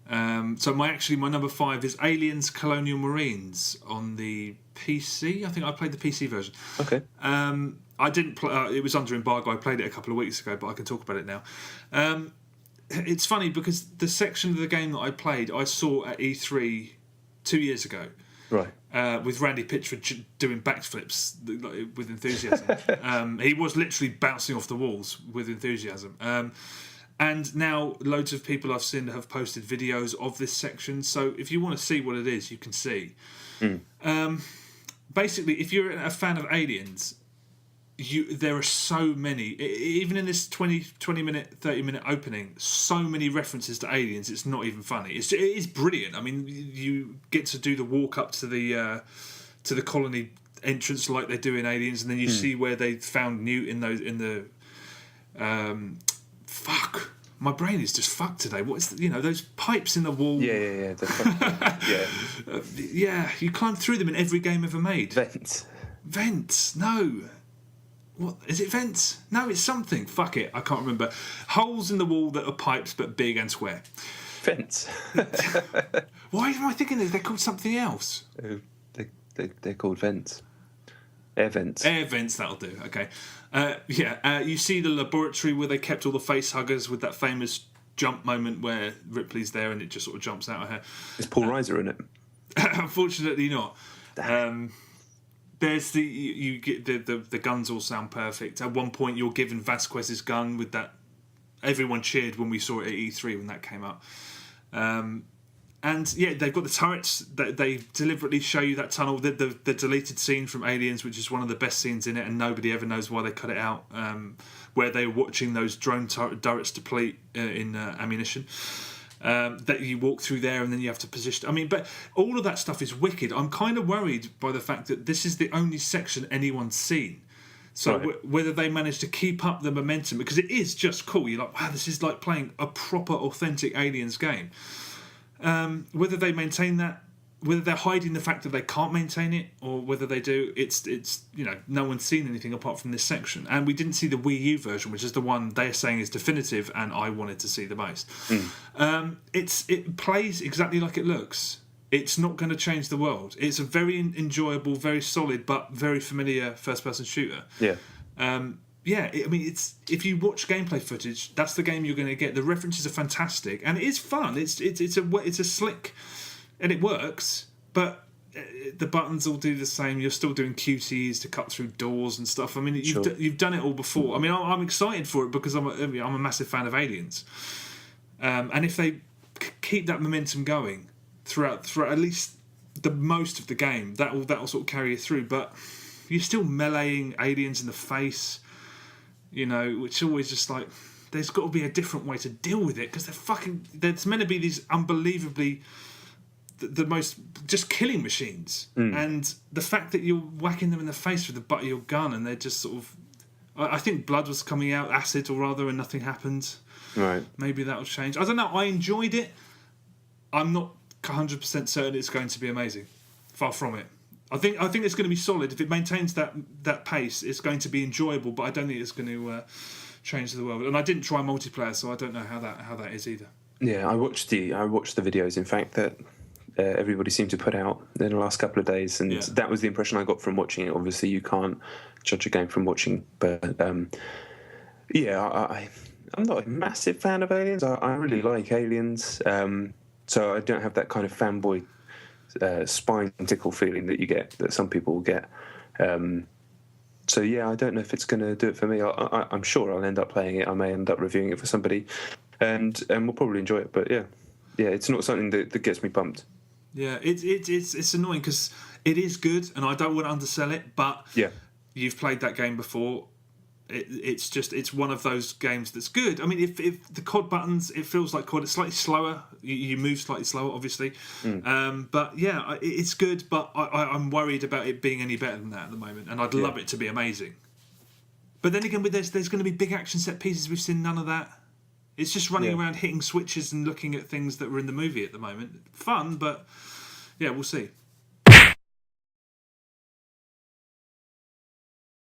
So my number 5 is Aliens Colonial Marines on the PC. I think I played the PC version. Okay. I didn't play. It was under embargo. I played it a couple of weeks ago, but I can talk about it now. It's funny because the section of the game that I played, I saw at E3 2 years ago. Right. With Randy Pitchford doing backflips with enthusiasm. He was literally bouncing off the walls with enthusiasm. And now loads of people I've seen have posted videos of this section. So if you want to see what it is, you can see. Basically, if you're a fan of Aliens, there are so many, even in this 20-minute, 30-minute opening, so many references to Aliens, it's not even funny. It is brilliant. I mean, you get to do the walk up to the colony entrance like they do in Aliens, and then you see where they found Newt in the fuck. My brain is just fucked today. What is those pipes in the wall? Yeah. Yeah, you climb through them in every game ever made. Vents. No. What is it? Vents? No, it's something. Fuck it, I can't remember. Holes in the wall that are pipes but big and square. Vents. Why am I thinking they're called something else? They're called vents. Air vents. Air vents, that'll do. Okay. You see the laboratory where they kept all the face huggers with that famous jump moment where Ripley's there and it just sort of jumps out of her. Is Paul Reiser in it? Unfortunately not. There's you get the guns all sound perfect. At one point, you're given Vasquez's gun with that. Everyone cheered when we saw it at E3 when that came up. And yeah, they've got the turrets. They deliberately show you that tunnel. The deleted scene from Aliens, which is one of the best scenes in it, and nobody ever knows why they cut it out. Where they're watching those drone turrets deplete in ammunition. That you walk through there and then you have to position. I mean, but all of that stuff is wicked. I'm kind of worried by the fact that this is the only section anyone's seen. So whether they manage to keep up the momentum, because it is just cool. You're like, wow, this is like playing a proper, authentic Aliens game. Whether they maintain that, whether they're hiding the fact that they can't maintain it, or whether they do, it's no one's seen anything apart from this section. And we didn't see the Wii U version, which is the one they're saying is definitive, and I wanted to see the most. It plays exactly like it looks. It's not going to change the world. It's a very enjoyable, very solid, but very familiar first-person shooter. Yeah. It's if you watch gameplay footage, that's the game you're going to get. The references are fantastic, and it is fun. It's a slick, and it works. But the buttons all do the same. You're still doing QTEs to cut through doors and stuff. I mean, you've done it all before. I mean, I'm excited for it because I'm a massive fan of Aliens, and if they keep that momentum going throughout at least the most of the game, that'll sort of carry you through. But you're still meleeing aliens in the face. Which always just like, there's got to be a different way to deal with it, because there's meant to be these unbelievably the most just killing machines, and the fact that you're whacking them in the face with the butt of your gun and they're just sort of, I think blood was coming out, acid or rather, and nothing happened. Right. Maybe that'll change. I don't know. I enjoyed it. I'm not 100% certain it's going to be amazing. Far from it. I think it's going to be solid. If it maintains that pace, it's going to be enjoyable. But I don't think it's going to change the world. And I didn't try multiplayer, so I don't know how that is either. Yeah, I watched the videos. In fact, that everybody seemed to put out in the last couple of days, and that was the impression I got from watching it. Obviously, you can't judge a game from watching, but I'm not a massive fan of Aliens. I really like Aliens, so I don't have that kind of fanboy spine tickle feeling that some people will get. So I don't know if it's going to do it for me. I'm sure I'll end up playing it. I may end up reviewing it for somebody, and we'll probably enjoy it. But it's not something that gets me pumped. Yeah, it's annoying because it is good, and I don't want to undersell it. But you've played that game before. It's one of those games that's good. I mean, if the COD buttons, it feels like COD. It's slightly slower. You move slightly slower, obviously. But it's good. But I'm worried about it being any better than that at the moment. And I'd love it to be amazing. But then again, there's going to be big action set pieces. We've seen none of that. It's just running around hitting switches and looking at things that were in the movie at the moment. Fun, but we'll see.